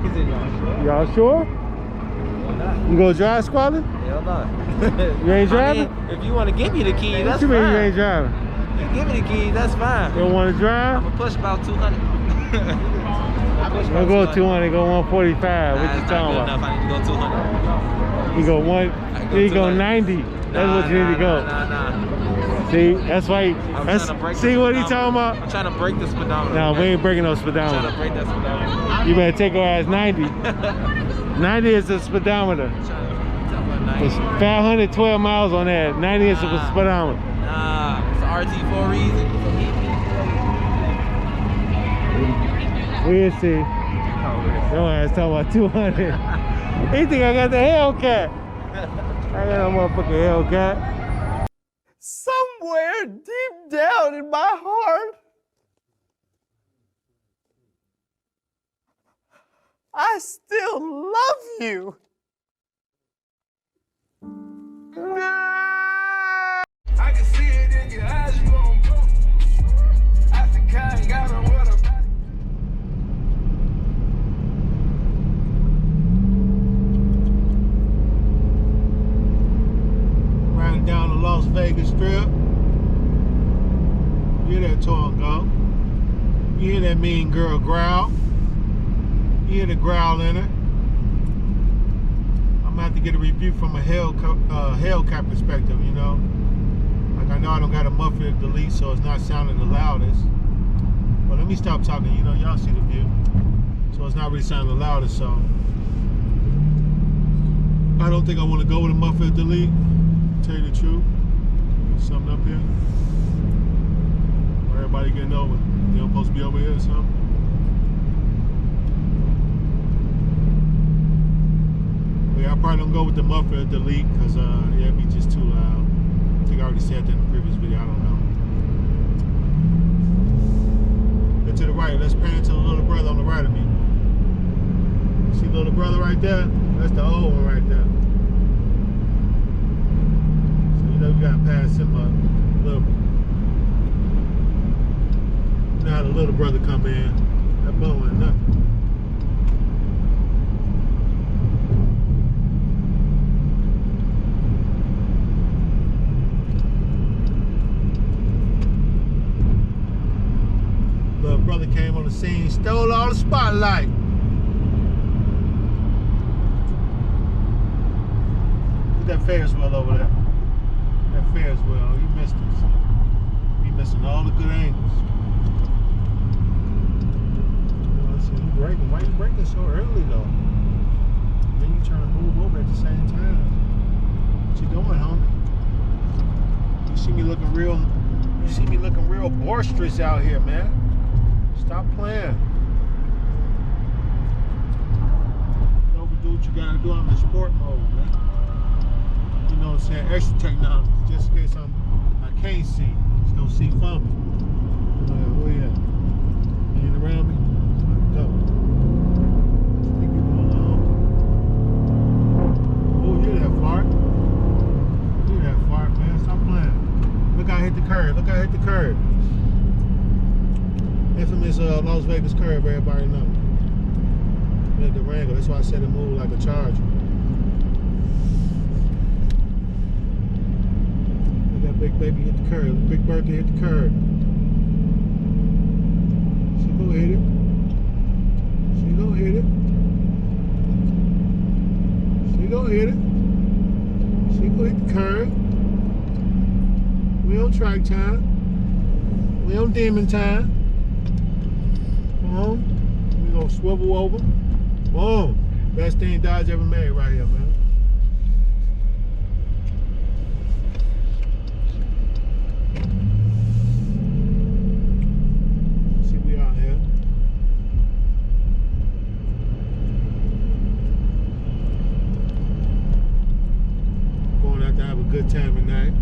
He said, y'all sure? Y'all sure? You go drive, Squally? Hell no. You ain't driving? I mean, if you want to give me the key, What that's you mean fine. you ain't driving? You give me the key, that's fine. You don't want to drive? I'm going to push about 200. Don't go 200, go 145. What you talking about? Enough. I need to go 200. You go you go 90. That's what you need to go. Nah. See, that's why. See what he talking about? I'm trying to break the speedometer. No, we ain't breaking no speedometer. I'm trying to break that speedometer. You better take her ass 90. 90 is the speedometer. It's 512 miles on that. 90 is the speedometer. Nah, it's RT for a reason. We'll see. Your ass talking about 200. He think I got the Hellcat. I got no motherfucking Hellcat. Somewhere deep down in my heart, I still love you. I can see it in your eyes, you on boom. I think I ain't got no what about. Riding down the Las Vegas Strip. You hear that tongue go. You hear that mean girl growl. You hear the growl in her. I'm gonna have to get a review from a Hellcat perspective, you know. Like, I know I don't got a muffler delete, so it's not sounding the loudest. But let me stop talking, you know, y'all see the view. So it's not really sounding the loudest, so I don't think I want to go with a muffler delete. Tell you the truth. There's something up here. Where everybody getting over. You don't supposed to be over here or something. But yeah, I probably don't go with the muffler delete because yeah, it'd be just too loud. I think I already said that in the previous video. I don't know. Go to the right. Let's pan to the little brother on the right of me. See the little brother right there? That's the old one right there. We gotta pass him up a little bit. Now the little brother come in. That bone ain't nothing. Little brother came on the scene, stole all the spotlight. Look at that Ferris wheel over there. Ferris wheel, you missed it. You missing all the good angles. You know, you braking. Why you braking so early though? Then you trying to move over at the same time. What you doing, homie? You see me looking real boisterous out here, man. Stop playing. Don't do what you gotta do. I'm in sport mode, man. You know what I'm saying? Extra technology, just in case I can't see. Just don't see for me. Where you at? You ain't around me? Go. Think you going along? Oh, hear that fart. Hear that fart, man. Stop playing. Look out, hit the curb. Look out, hit the curb. Infamous Las Vegas curb, everybody know. Yeah, Durango. That's why I said it moved like a Charger. Big baby hit the curb. Big birthday hit the curb. She gon' hit it. She gon' hit it. She gon' hit it. She gon' hit the curb. We on track time. We on demon time. Boom. We gonna swivel over. Boom. Best thing Dodge ever made right here, man. Good time at night.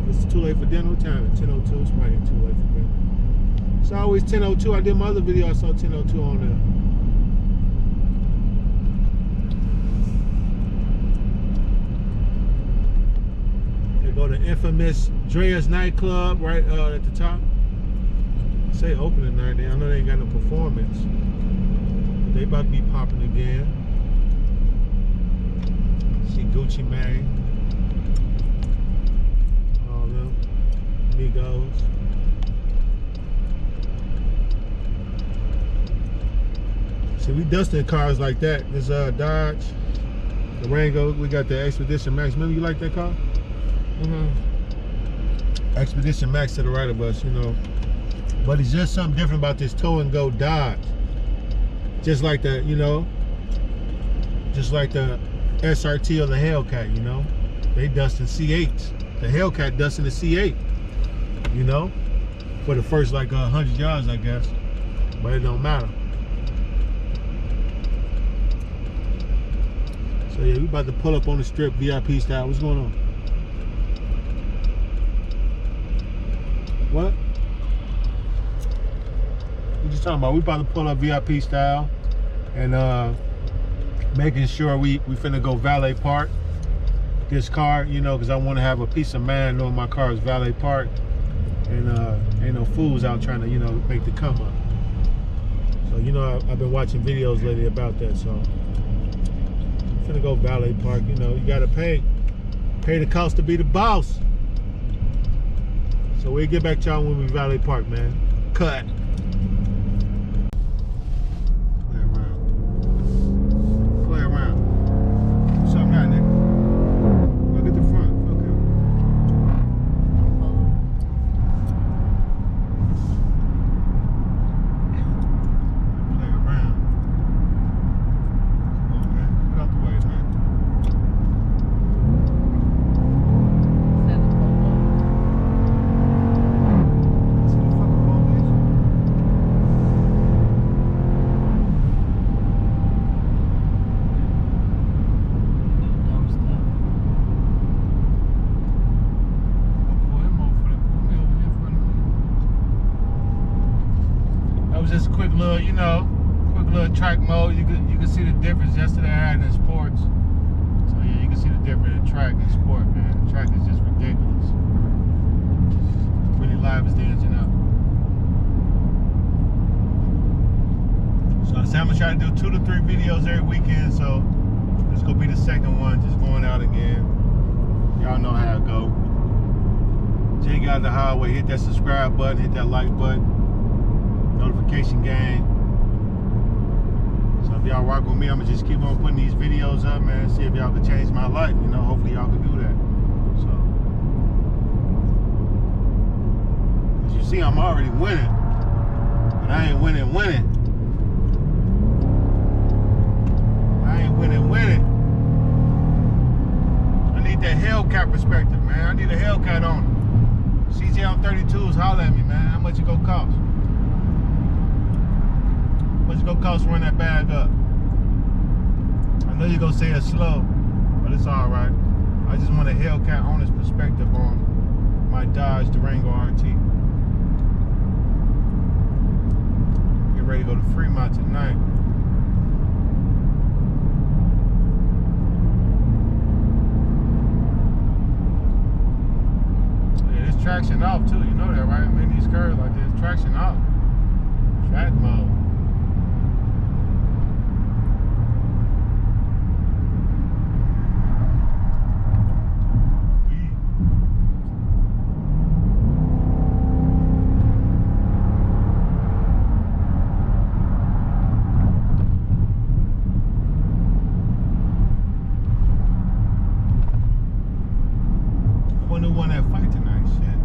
It's too late for dinner. What time? 10:02. It's probably too late for dinner. It's always 10:02. I did my other video. I saw 10:02 on there. They go to infamous Drea's nightclub right at the top. Say opening night. I know they ain't got no performance. They about to be popping again. See Gucci Mane. All them. Migos. See, we dusting cars like that. This Dodge Durango. We got the Expedition Max. Remember you like that car? Expedition Max to the right of us, you know. But it's just something different about this tow and go Dodge. Just like the, you know, just like the SRT or the Hellcat, you know. They dusting C8s. The Hellcat dusting the C8, you know, for the first like 100 yards, I guess. But it don't matter. So yeah, we about to pull up on the strip VIP style. What's going on? What? We just talking about, we about to pull up VIP style and making sure we finna go valet park this car, you know, because I want to have a peace of mind knowing my car is valet park and ain't no fools out trying to, you know, make the come up. So, you know, I've been watching videos lately about that, so I'm finna go valet park. You know, you gotta pay the cost to be the boss. So we'll get back to y'all when we valet park, man. Cut. Play around. What's up now, nigga? Look at the front. Okay. Play around. Come on, man. Get out the way, man. Just a quick little, you know, quick little track mode. You can see the difference. Yesterday I had in sports. So yeah, you can see the difference in track and sport, man. The track is just ridiculous. Really live as the engine up. So I said I'm gonna try to do 2 to 3 videos every weekend. So this gonna be the second one, just going out again. Y'all know how it go. Jay got the highway. Hit that subscribe button. Hit that like button. Notification gang. So if y'all rock with me, I'm gonna just keep on putting these videos up, man. See if y'all can change my life. You know, hopefully y'all can do that. So, as you see, I'm already winning, but I ain't winning. I ain't winning. I need that Hellcat perspective, man. I need a Hellcat on it. CJ on 32s, holler at me, man. How much it gonna cost? What's it gonna cost to run that bag up? I know you're gonna say it's slow, but it's all right. I just want a Hellcat owner's perspective on my Dodge Durango RT. Get ready to go to Fremont tonight. Yeah, there's traction off too. You know that, right? I mean, these curves like this, traction off. Track mode. Who won that fight tonight, shit.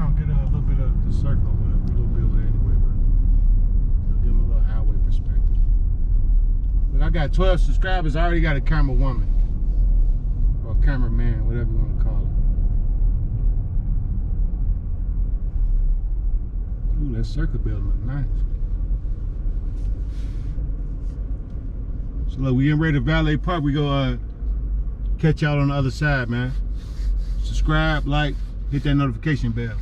around, get a little bit of the circle or whatever. A little bit of it anyway, but I'll give them a little highway perspective. Look, I got 12 subscribers. I already got a camera woman. Or cameraman, whatever you want to call it. Ooh, that circle building look nice. So look, we getting ready to Valet Park. We go catch y'all on the other side, man. Subscribe, like, hit that notification bell.